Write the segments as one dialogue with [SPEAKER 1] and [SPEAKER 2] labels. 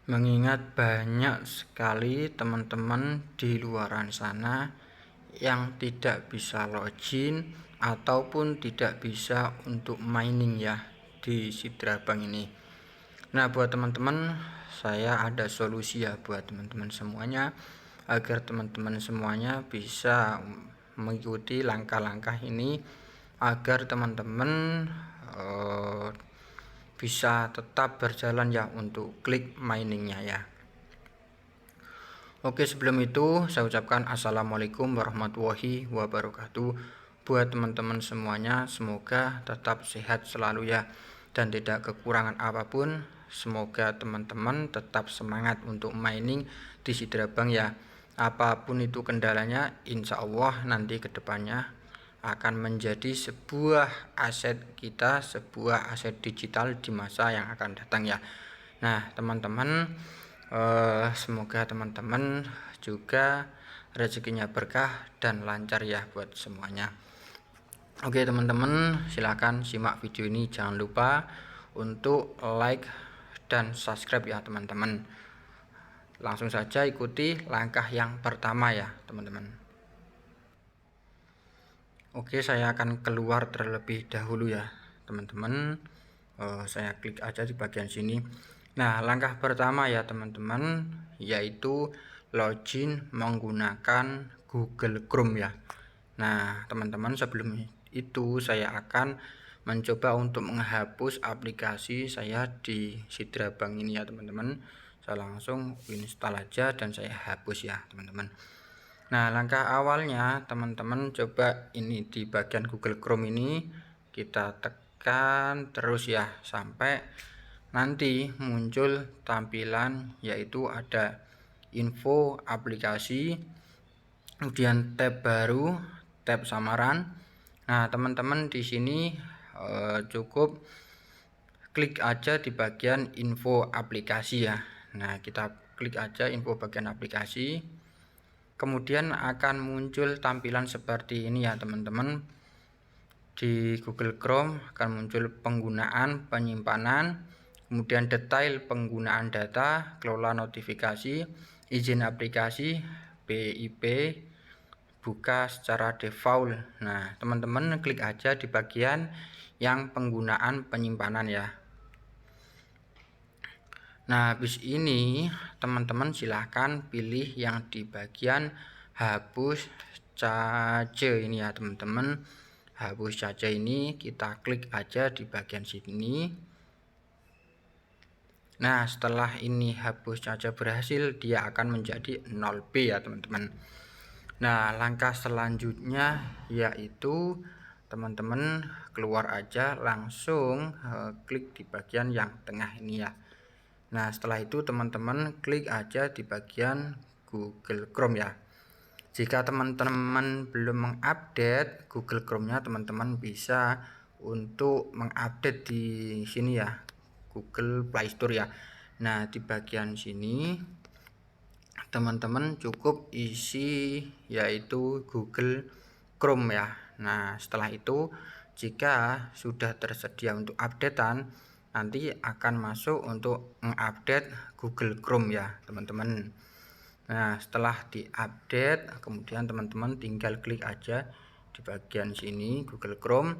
[SPEAKER 1] Mengingat banyak sekali teman-teman di luaran sana yang tidak bisa login ataupun tidak bisa untuk mining ya di Sidra Bank ini. Nah, buat teman-teman, saya ada solusi ya buat teman-teman semuanya agar teman-teman semuanya bisa mengikuti langkah-langkah ini agar teman-teman bisa tetap berjalan ya untuk klik miningnya ya. Oke, sebelum itu saya ucapkan assalamualaikum warahmatullahi wabarakatuh buat teman-teman semuanya. Semoga tetap sehat selalu ya dan tidak kekurangan apapun. Semoga teman-teman tetap semangat untuk mining di Sidra Bank ya. Apapun itu kendalanya, insya Allah nanti kedepannya akan menjadi sebuah aset kita, sebuah aset digital di masa yang akan datang ya. Nah, teman-teman, semoga teman-teman juga rezekinya berkah dan lancar ya buat semuanya. Oke teman-teman, silahkan simak video ini, jangan lupa untuk like dan subscribe ya teman-teman. Langsung saja ikuti langkah yang pertama ya teman-teman. Oke, saya akan keluar terlebih dahulu ya teman-teman. Saya klik aja di bagian sini. Nah, langkah pertama ya teman-teman, yaitu login menggunakan Google Chrome ya. Nah teman-teman, sebelum itu saya akan mencoba untuk menghapus aplikasi saya di Sidra Bank ini ya teman-teman. Saya langsung install aja dan saya hapus ya teman-teman. Nah, langkah awalnya teman-teman coba ini di bagian Google Chrome ini kita tekan terus ya sampai nanti muncul tampilan yaitu ada info aplikasi, kemudian tab baru, tab samaran. Nah, teman-teman di sini cukup klik aja di bagian info aplikasi ya. Nah, kita klik aja info bagian aplikasi. Kemudian akan muncul tampilan seperti ini ya teman-teman. Di Google Chrome akan muncul penggunaan penyimpanan, kemudian detail penggunaan data, kelola notifikasi, izin aplikasi, BIP, buka secara default. Nah teman-teman klik aja di bagian yang penggunaan penyimpanan ya. Nah, habis ini teman-teman silahkan pilih yang di bagian hapus saja ini ya teman-teman. Hapus saja ini kita klik aja di bagian sini. Nah, setelah ini hapus saja berhasil, dia akan menjadi 0B ya teman-teman. Nah, langkah selanjutnya yaitu teman-teman keluar aja langsung klik di bagian yang tengah ini ya. Nah, setelah itu teman-teman klik aja di bagian Google Chrome ya. Jika teman-teman belum mengupdate Google Chrome-nya, teman-teman bisa untuk mengupdate di sini ya, Google Play Store ya. Nah, di bagian sini teman-teman cukup isi yaitu Google Chrome ya. Nah, setelah itu jika sudah tersedia untuk updatean, nanti akan masuk untuk mengupdate Google Chrome ya teman-teman. Nah, setelah diupdate kemudian teman-teman tinggal klik aja di bagian sini Google Chrome.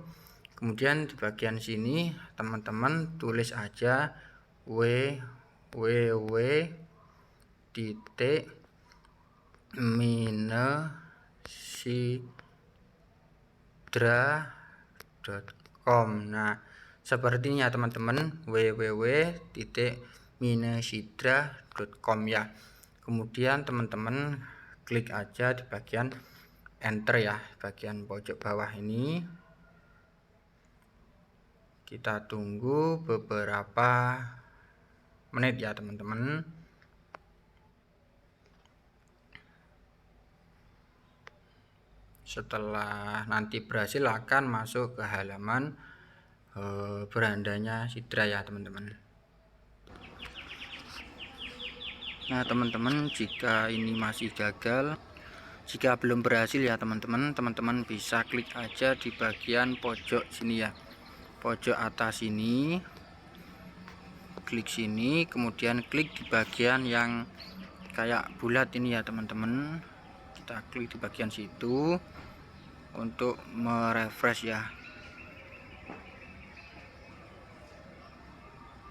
[SPEAKER 1] Kemudian di bagian sini teman-teman tulis aja www.minesidra.com. Nah, sepertinya teman-teman www.minesidra.com ya. Kemudian teman-teman klik aja di bagian enter ya, bagian pojok bawah ini. Kita tunggu beberapa menit ya teman-teman. Setelah nanti berhasil akan masuk ke halaman berandanya Sidra ya teman-teman. Nah teman-teman, jika ini masih gagal, jika belum berhasil ya teman-teman, teman-teman bisa klik aja di bagian pojok sini ya, pojok atas ini, klik sini, kemudian klik di bagian yang kayak bulat ini ya teman-teman. Kita klik di bagian situ untuk merefresh ya.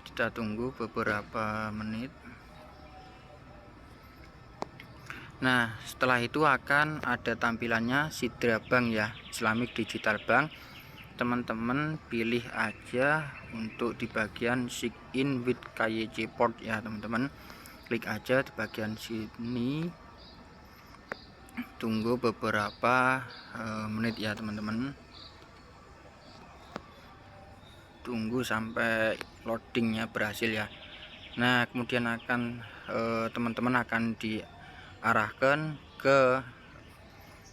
[SPEAKER 1] Kita tunggu beberapa menit. Nah, setelah itu akan ada tampilannya Sidra Bank ya, Islamic Digital Bank. Teman-teman pilih aja untuk di bagian sign in with KYC port ya teman-teman. Klik aja di bagian sini. Tunggu beberapa menit ya teman-teman. Tunggu sampai loadingnya berhasil ya. Nah, kemudian akan teman-teman akan diarahkan ke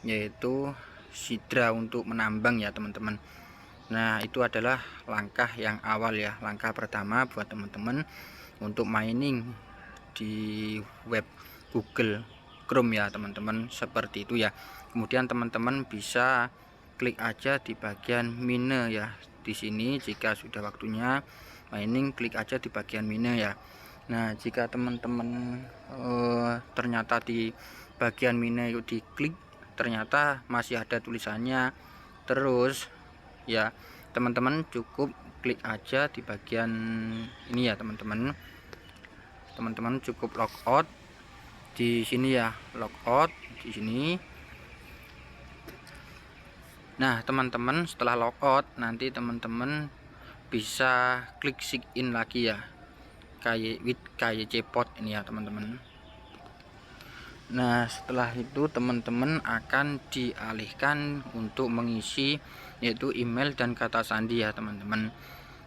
[SPEAKER 1] yaitu Sidra untuk menambang ya teman-teman. Nah, itu adalah langkah yang awal ya, langkah pertama buat teman-teman untuk mining di web Google Chrome ya teman-teman, seperti itu ya. Kemudian teman-teman bisa klik aja di bagian mine ya. Di sini jika sudah waktunya mining, klik aja di bagian mine ya. Nah, jika teman-teman ternyata di bagian mine itu diklik ternyata masih ada tulisannya terus ya, teman-teman cukup klik aja di bagian ini ya teman-teman. Teman-teman cukup logout di sini ya, logout di sini. Nah, teman-teman setelah logout nanti teman-teman bisa klik sign in lagi ya, with KYC port ini ya teman-teman. Nah, setelah itu teman-teman akan dialihkan untuk mengisi yaitu email dan kata sandi ya teman-teman.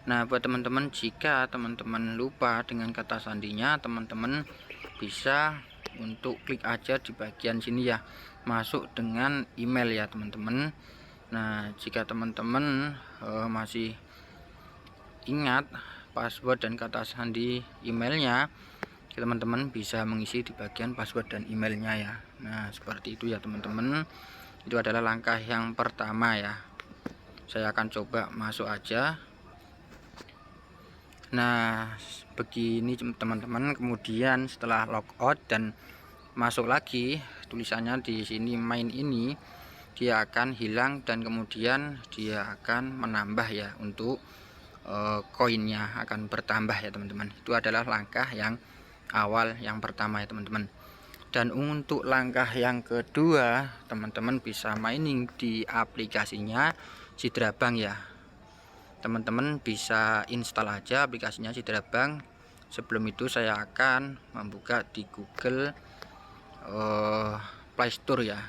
[SPEAKER 1] Nah, buat teman-teman jika teman-teman lupa dengan kata sandinya, teman-teman bisa untuk klik aja di bagian sini ya, masuk dengan email ya teman-teman. Nah, jika teman-teman masih ingat password dan kata sandi emailnya, teman-teman bisa mengisi di bagian password dan emailnya ya. Nah, seperti itu ya teman-teman. Itu adalah langkah yang pertama ya. Saya akan coba masuk aja. Nah, begini teman-teman. Kemudian setelah logout dan masuk lagi, tulisannya di sini main ini dia akan hilang dan kemudian dia akan menambah ya, untuk koinnya akan bertambah ya teman-teman. Itu adalah langkah yang awal yang pertama ya teman-teman. Dan untuk langkah yang kedua, teman-teman bisa mining di aplikasinya Sidra Bank ya. Teman-teman bisa install aja aplikasinya Sidra Bank. Sebelum itu saya akan membuka di Google Play Store ya.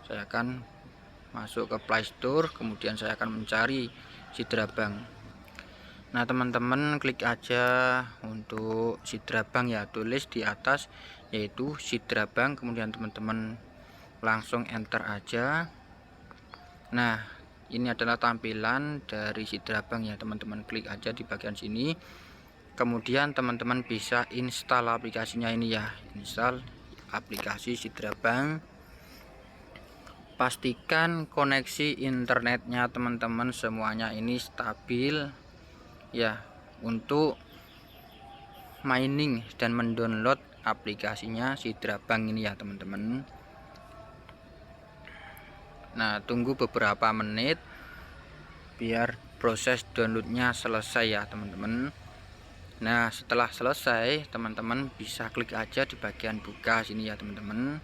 [SPEAKER 1] Saya akan masuk ke Play Store, kemudian saya akan mencari Sidra Bank. Nah, teman-teman klik aja untuk Sidra Bank ya, tulis di atas yaitu Sidra Bank, kemudian teman-teman langsung enter aja. Nah, ini adalah tampilan dari Sidra Bank ya teman-teman. Klik aja di bagian sini, kemudian teman-teman bisa install aplikasinya ini ya, install aplikasi Sidra Bank. Pastikan koneksi internetnya teman-teman semuanya ini stabil ya, untuk mining dan mendownload aplikasinya Sidra Bank ini ya teman-teman. Nah, tunggu beberapa menit biar proses downloadnya selesai ya teman-teman. Nah, setelah selesai teman-teman bisa klik aja di bagian buka sini ya teman-teman.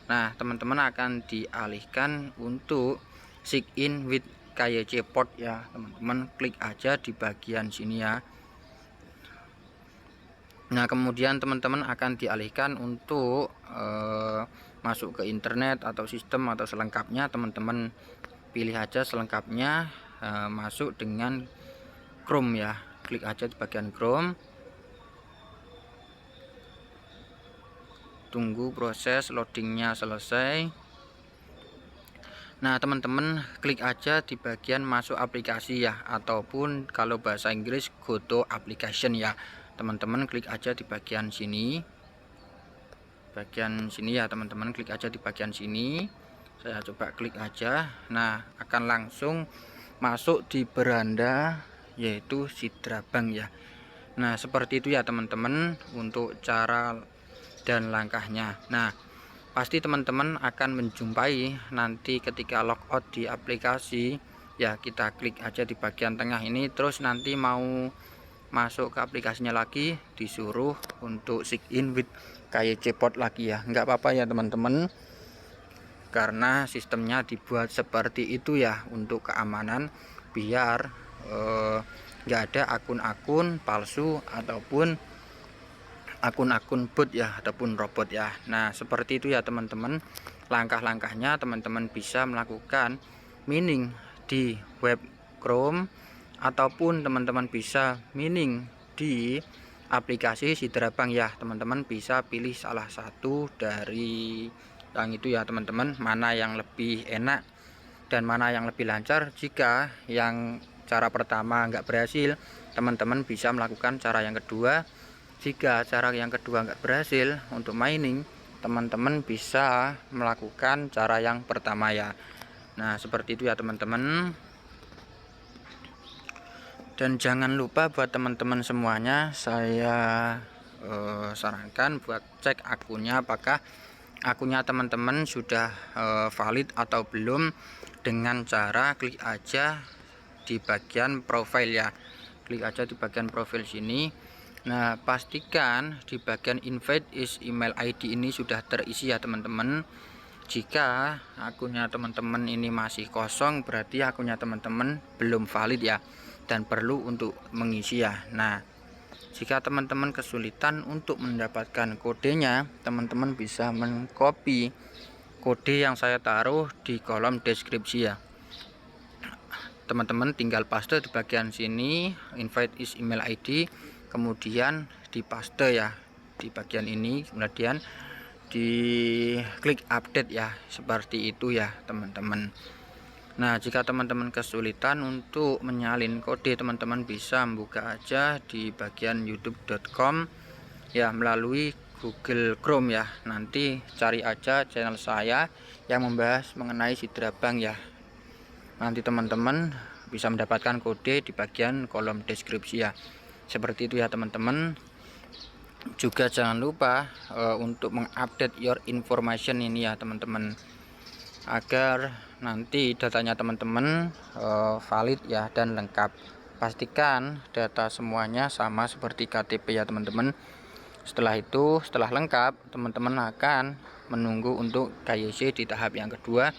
[SPEAKER 1] Nah, teman-teman akan dialihkan untuk sign in with KYC port ya teman-teman. Klik aja di bagian sini ya. Nah, kemudian teman-teman akan dialihkan untuk masuk ke internet atau sistem atau selengkapnya teman-teman pilih aja selengkapnya, masuk dengan Chrome ya. Klik aja di bagian Chrome. Tunggu proses loadingnya selesai. Nah, teman-teman klik aja di bagian masuk aplikasi ya, ataupun kalau bahasa Inggris go to application ya. Teman-teman klik aja di bagian sini. Bagian sini ya teman-teman, klik aja di bagian sini. Saya coba klik aja. Nah, akan langsung masuk di beranda yaitu Sidra Bank ya. Nah, seperti itu ya teman-teman untuk cara dan langkahnya. Nah, pasti teman-teman akan menjumpai nanti ketika logout di aplikasi ya, kita klik aja di bagian tengah ini, terus nanti mau masuk ke aplikasinya lagi disuruh untuk sign in with KYC Port lagi ya. Nggak apa-apa ya teman-teman, karena sistemnya dibuat seperti itu ya untuk keamanan, biar nggak ada akun-akun palsu ataupun akun-akun bot ya ataupun robot ya. Nah, seperti itu ya teman-teman langkah-langkahnya. Teman-teman bisa melakukan mining di web Chrome ataupun teman-teman bisa mining di aplikasi Sidra Bank ya. Teman-teman bisa pilih salah satu dari yang itu ya teman-teman, mana yang lebih enak dan mana yang lebih lancar. Jika yang cara pertama nggak berhasil, teman-teman bisa melakukan cara yang kedua. Jika cara yang kedua nggak berhasil untuk mining, teman-teman bisa melakukan cara yang pertama ya. Nah, seperti itu ya teman-teman. Dan jangan lupa buat teman-teman semuanya, saya sarankan buat cek akunnya, apakah akunnya teman-teman sudah valid atau belum, dengan cara klik aja di bagian profil ya. Klik aja di bagian profil sini. Nah, pastikan di bagian invite is email ID ini sudah terisi ya teman-teman. Jika akunnya teman-teman ini masih kosong, berarti akunnya teman-teman belum valid ya, dan perlu untuk mengisi ya. Nah, jika teman-teman kesulitan untuk mendapatkan kodenya, teman-teman bisa mengcopy kode yang saya taruh di kolom deskripsi ya. Teman-teman tinggal paste di bagian sini, invite is email ID, kemudian dipaste ya di bagian ini, kemudian di klik update ya, seperti itu ya teman-teman. Nah, jika teman-teman kesulitan untuk menyalin kode, teman-teman bisa membuka aja di bagian youtube.com ya melalui Google Chrome ya. Nanti cari aja channel saya yang membahas mengenai Sidra Bank ya. Nanti teman-teman bisa mendapatkan kode di bagian kolom deskripsi ya. Seperti itu ya teman-teman. Juga jangan lupa untuk mengupdate your information ini ya teman-teman, agar nanti datanya teman-teman valid ya dan lengkap. Pastikan data semuanya sama seperti KTP ya teman-teman. Setelah itu, setelah lengkap, teman-teman akan menunggu untuk KYC di tahap yang kedua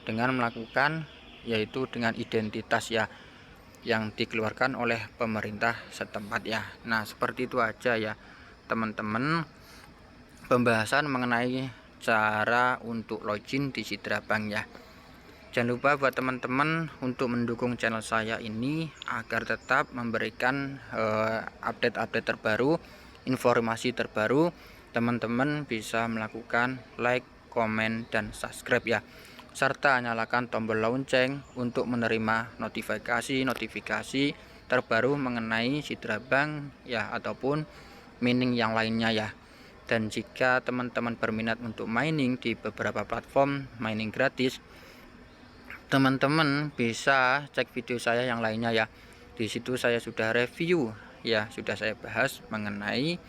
[SPEAKER 1] dengan melakukan, yaitu dengan identitas ya, yang dikeluarkan oleh pemerintah setempat ya. Nah, seperti itu aja ya teman-teman pembahasan mengenai cara untuk login di Sidra Bank ya. Jangan lupa buat teman-teman untuk mendukung channel saya ini agar tetap memberikan update-update terbaru, informasi terbaru. Teman-teman bisa melakukan like, komen, dan subscribe ya, serta nyalakan tombol lonceng untuk menerima notifikasi terbaru mengenai Sidra Bank ya, ataupun mining yang lainnya ya. Dan jika teman-teman berminat untuk mining di beberapa platform mining gratis, teman-teman bisa cek video saya yang lainnya ya. Di situ saya sudah review ya, sudah saya bahas mengenai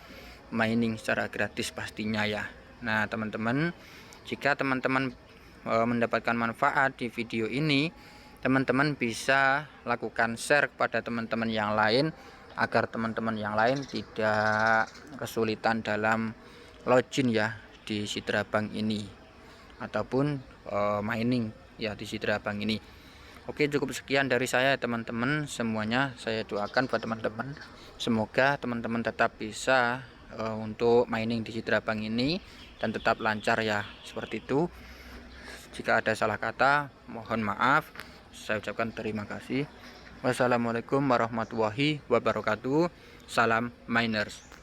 [SPEAKER 1] mining secara gratis pastinya ya. Nah, teman-teman, jika teman-teman mendapatkan manfaat di video ini, teman-teman bisa lakukan share kepada teman-teman yang lain, agar teman-teman yang lain tidak kesulitan dalam login ya di Sidra Bank ini ataupun mining ya di Sidra Bank ini. Oke, cukup sekian dari saya teman-teman semuanya. Saya doakan buat teman-teman, semoga teman-teman tetap bisa untuk mining di Sidra Bank ini dan tetap lancar ya, seperti itu. Jika ada salah kata, mohon maaf. Saya ucapkan terima kasih. Wassalamualaikum warahmatullahi wabarakatuh. Salam miners.